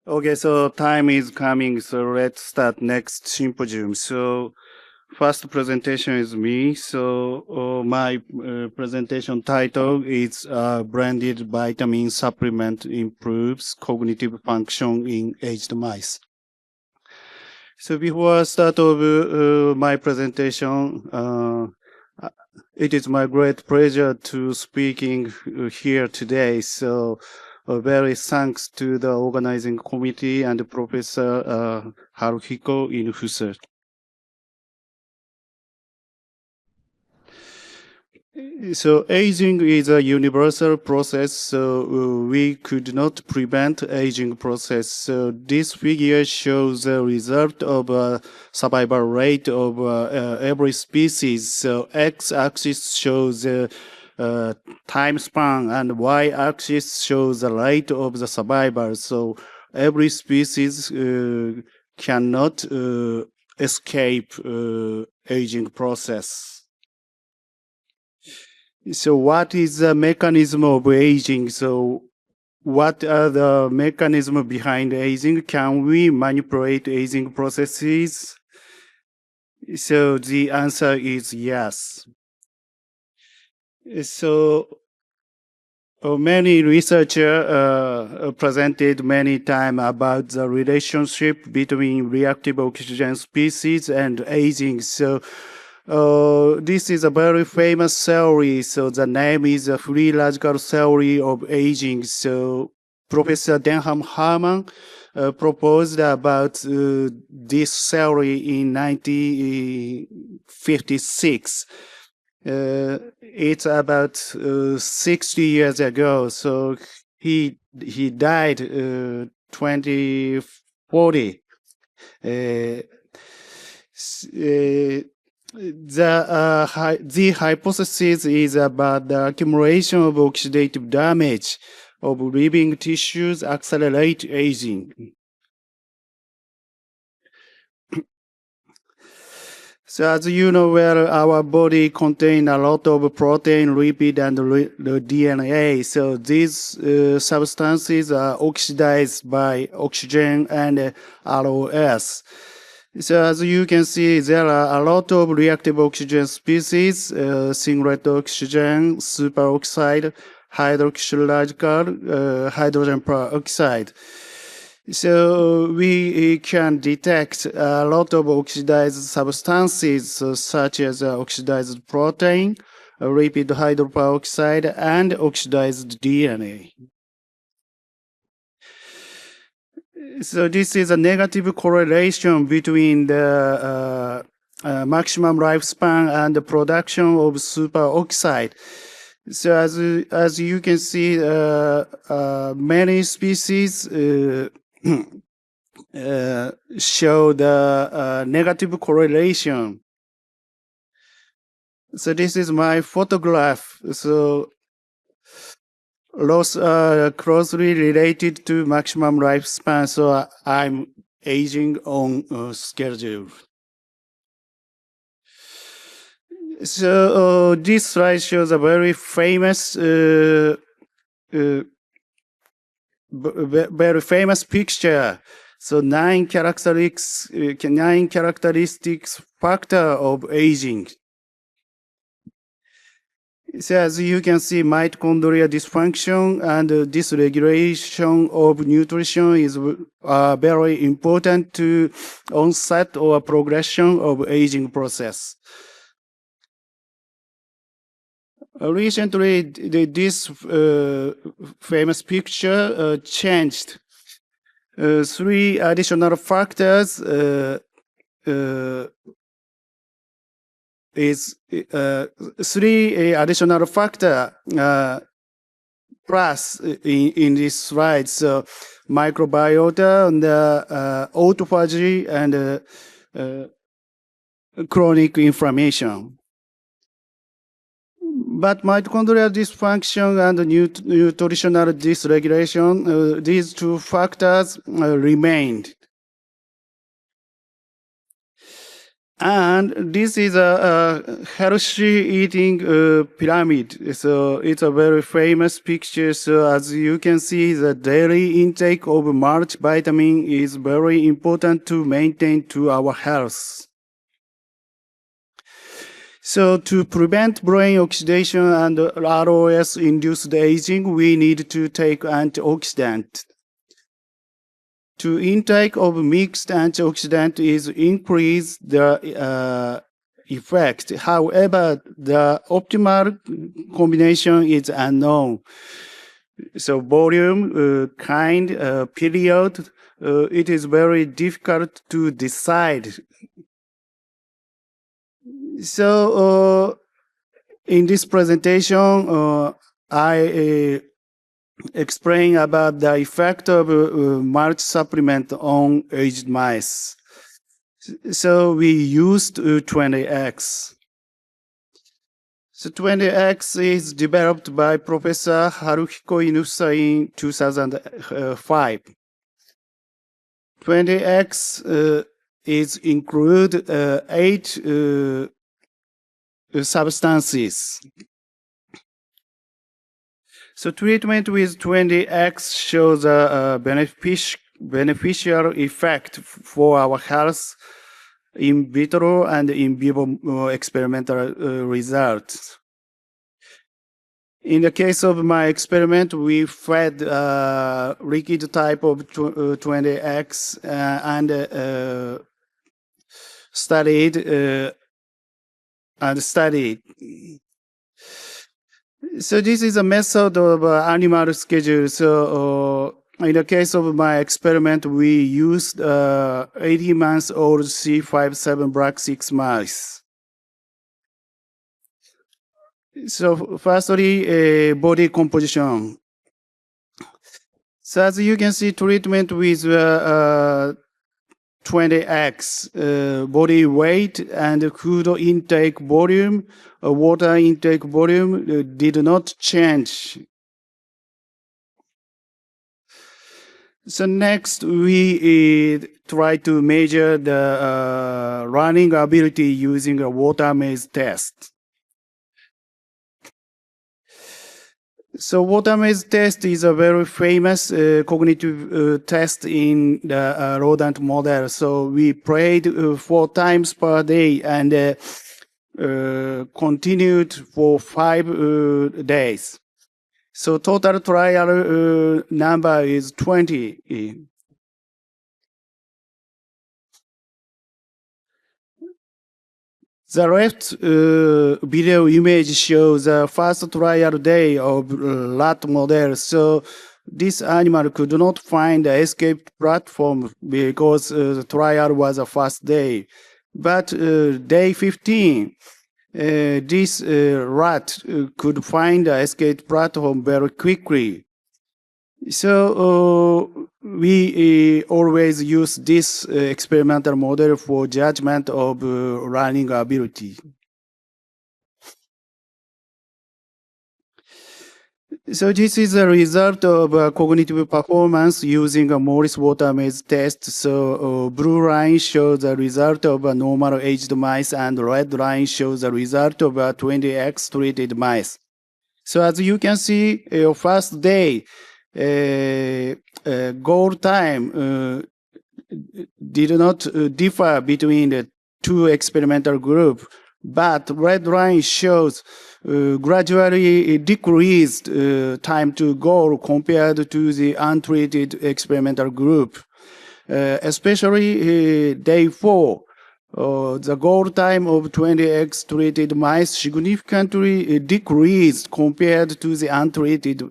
Okay, so time is coming, so let's start next symposium. So first presentation is me. So my presentation title is Branded Vitamin Supplement Improves Cognitive Function in Aged Mice. So before start of my presentation, it is my great pleasure to speaking here today. So very thanks to the organizing committee and Professor Haruhiko Infusa. So aging is a universal process, so we could not prevent aging process. So this figure shows the result of survival rate of every species. So x-axis shows the time span and y-axis shows the rate of the survival. So every species cannot escape aging process. So what is the mechanism of aging? So what are the mechanisms behind aging? Can we manipulate aging processes? So the answer is yes. So many researchers presented many times about the relationship between reactive oxygen species and aging. So this is a very famous theory. So the name is a free radical theory of aging. So Professor Denham Harman proposed about this theory in 1956. It's about 60 years ago. So he died 2040. The hypothesis is about the accumulation of oxidative damage of living tissues accelerate aging. So as you know, where our body contains a lot of protein, lipid, and the DNA. So these substances are oxidized by oxygen and ROS. So as you can see, there are a lot of reactive oxygen species, singlet oxygen, superoxide, hydroxyl radical, hydrogen peroxide. So we can detect a lot of oxidized substances such as oxidized protein, lipid hydroperoxide, and oxidized DNA. So this is a negative correlation between the maximum lifespan and the production of superoxide. So as you can see, many species show the negative correlation. So this is my photograph. So loss closely related to maximum lifespan. So I'm aging on schedule. So this slide shows a very famous very famous picture. So nine characteristics factor of aging. So as you can see, mitochondrial dysfunction and dysregulation of nutrition is very important to onset or progression of aging process. Recently, this famous picture changed. Three additional factors three additional factor plus in this slide. So microbiota and autophagy and chronic inflammation. But mitochondrial dysfunction and nutritional dysregulation, these two factors remained. And this is a healthy eating pyramid. So it's a very famous picture. So as you can see, the daily intake of multivitamin is very important to maintain to our health. So to prevent brain oxidation and ROS-induced aging, we need to take antioxidant. To intake of mixed antioxidant is increase the effect. However, the optimal combination is unknown. So volume, kind, period, it is very difficult to decide. So in this presentation, I explain about the effect of multi-supplement on aged mice. So we used Twendee X. So Twendee X is developed by Professor Haruhiko Inusa in 2005. Twendee X is include 8 substances. So treatment with Twendee X shows a beneficial effect for our health in vitro and in vivo experimental results. In the case of my experiment, we fed liquid type of Twendee X and studied. So this is a method of animal schedule. So in the case of my experiment, we used 80-month-old C57 black 6 mice. So firstly, body composition. So as you can see, treatment with Twendee X, body weight and food intake volume, water intake volume did not change. So next, we try to measure the running ability using a water maze test. So water maze test is a very famous cognitive test in the rodent model. So we prayed 4 times per day and continued for 5 days. So total trial number is 20. The left video image shows the first trial day of rat model. So this animal could not find the escape platform because the trial was the first day. But day 15, this rat could find the escape platform very quickly. So we always use this experimental model for judgment of running ability. So this is a result of cognitive performance using a Morris water maze test. So blue line shows the result of a normal aged mice and red line shows the result of a Twendee X treated mice. So as you can see, first day, goal time did not differ between the 2 experimental groups, but red line shows gradually decreased time to goal compared to the untreated experimental group. Especially day 4, the goal time of Twendee X treated mice significantly decreased compared to the untreated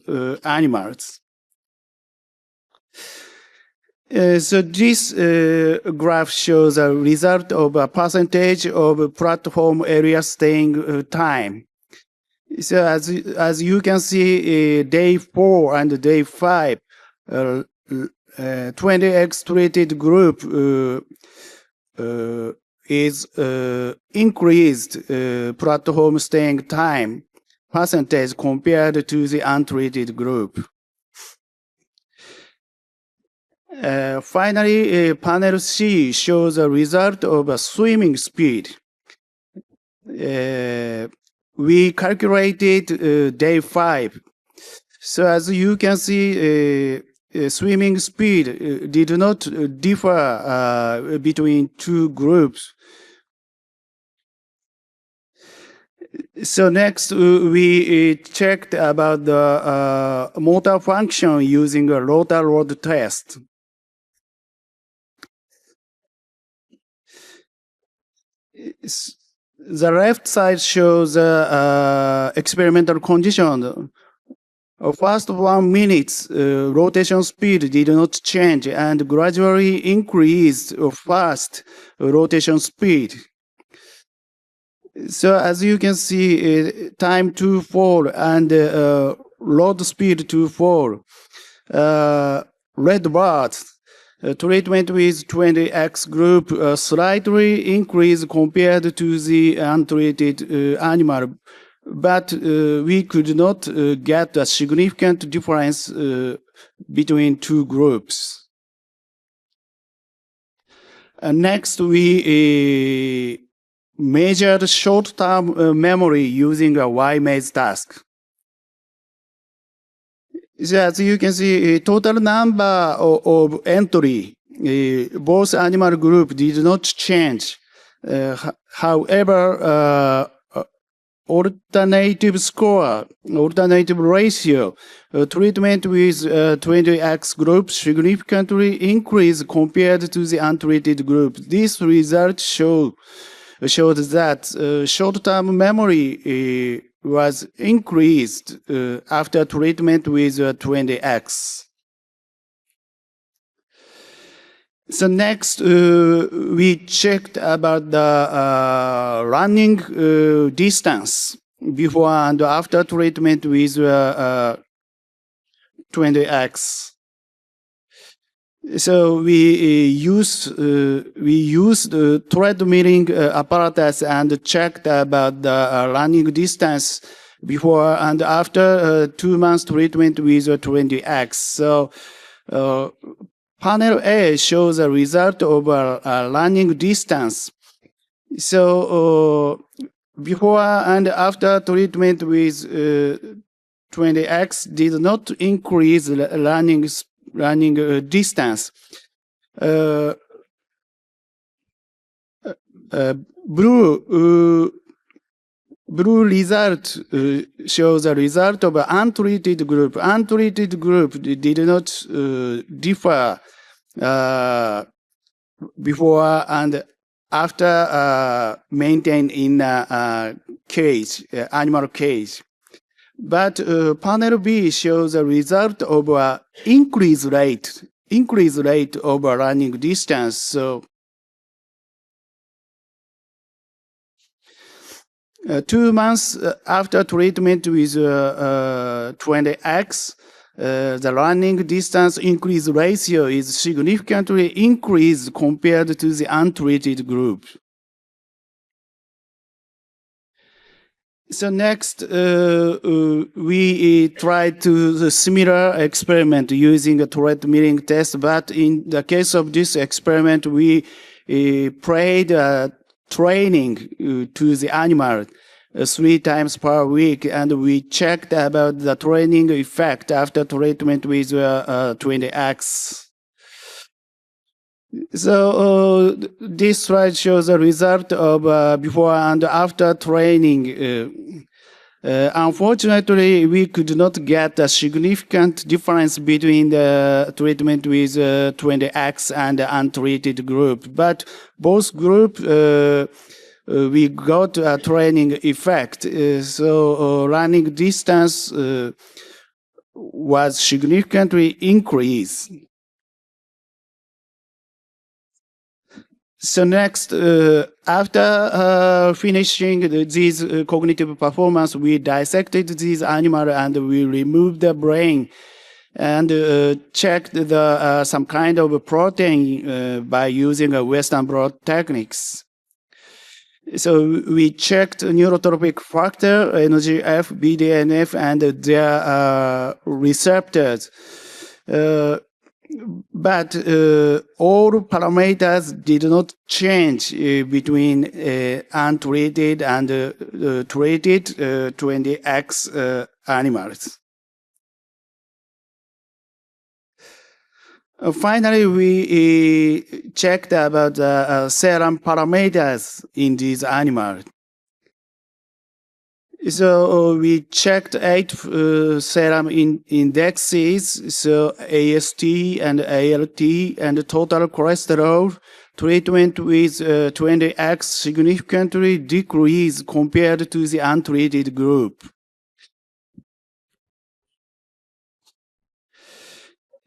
animals. So this graph shows a result of a percentage of platform area staying time. So as you can see, day 4 and day 5, Twendee X treated group is increased platform staying time percentage compared to the untreated group. Finally, panel C shows a result of a swimming speed. We calculated day 5. So as you can see, swimming speed did not differ between two groups. So next, we checked about the motor function using a rotor rod test. The left side shows experimental condition. First 1 minute, rotation speed did not change and gradually increased fast rotation speed. So as you can see, time to fall and rod speed to fall. Red bars. Treatment with Twendee X group slightly increased compared to the untreated animal, but we could not get a significant difference between two groups. Next, we measured short-term memory using a Y-maze task. So as you can see, total number of entry, both animal group did not change. However, alternative score, alternative ratio, treatment with Twendee X group significantly increased compared to the untreated group. This result showed that short-term memory was increased after treatment with Twendee X. So next, we checked about the running distance before and after treatment with Twendee X. So we used treadmilling apparatus and checked about the running distance before and after 2 months treatment with Twendee X. So panel A shows a result of running distance. So before and after treatment with Twendee X did not increase running distance. Blue result shows a result of an untreated group. Untreated group did not differ before and after maintained in a cage, animal cage. But panel B shows a result of an increased rate of running distance. So 2 months after treatment with Twendee X, the running distance increase ratio is significantly increased compared to the untreated group. So next, we tried to the similar experiment using a treadmilling test, but in the case of this experiment, we played training to the animal 3 times per week, and we checked about the training effect after treatment with Twendee X. So this slide shows the result of before and after training. Unfortunately, we could not get a significant difference between the treatment with Twendee X and the untreated group. But both groups, we got a training effect. So running distance was significantly increased. So next, after finishing these cognitive performance, we dissected these animals and we removed the brain and checked the some kind of protein by using a Western blot techniques. So we checked neurotrophic factor, NGF, BDNF, and their receptors. but all parameters did not change between untreated and treated Twendee X animals. Finally, we checked about the serum parameters in these animals. So we checked 8 serum indexes, so AST and ALT and total cholesterol. Treatment with Twendee X significantly decreased compared to the untreated group.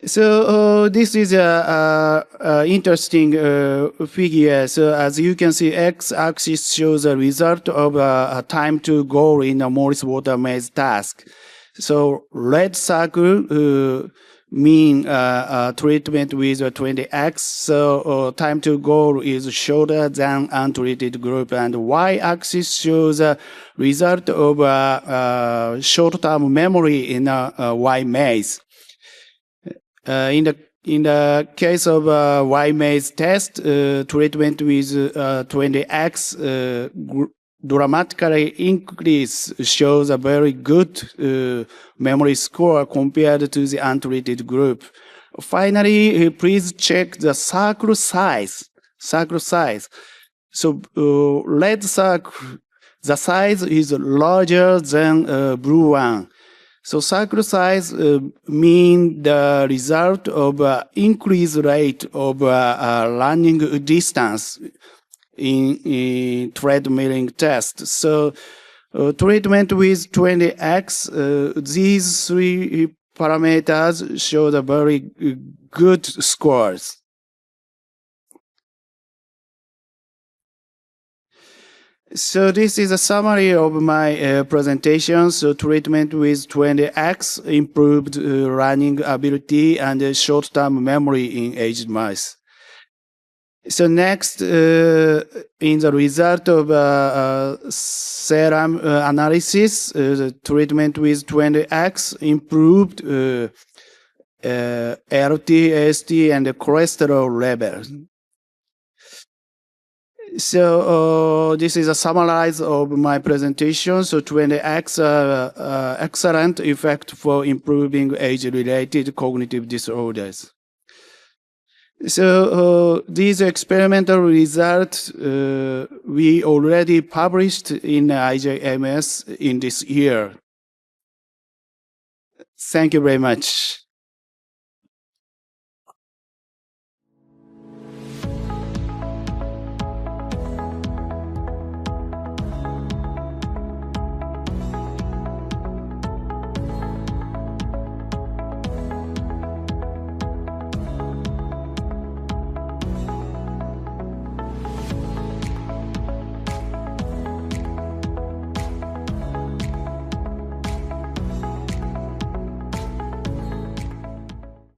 So this is a interesting figure. So as you can see, x-axis shows a result of a time to goal in a Morris Water maze task. So red circle mean treatment with Twendee X. So time to goal is shorter than untreated group, and y-axis shows a result of short-term memory in a Y maze. In the case of Y maze test, treatment with Twendee X dramatically increase shows a very good memory score compared to the untreated group. Finally, please check the circle size. So red circle, the size is larger than blue one. So circle size mean the result of increased rate of running distance in treadmilling test. So treatment with Twendee X, these 3 parameters show the very good scores. So this is a summary of my presentation. So treatment with Twendee X improved running ability and short-term memory in aged mice. So next, in the result of serum analysis, treatment with Twendee X improved LT, AST, and cholesterol levels. So this is a summary of my presentation. So Twendee X excellent effect for improving age-related cognitive disorders. So these experimental results we already published in IJMS in this year. Thank you very much.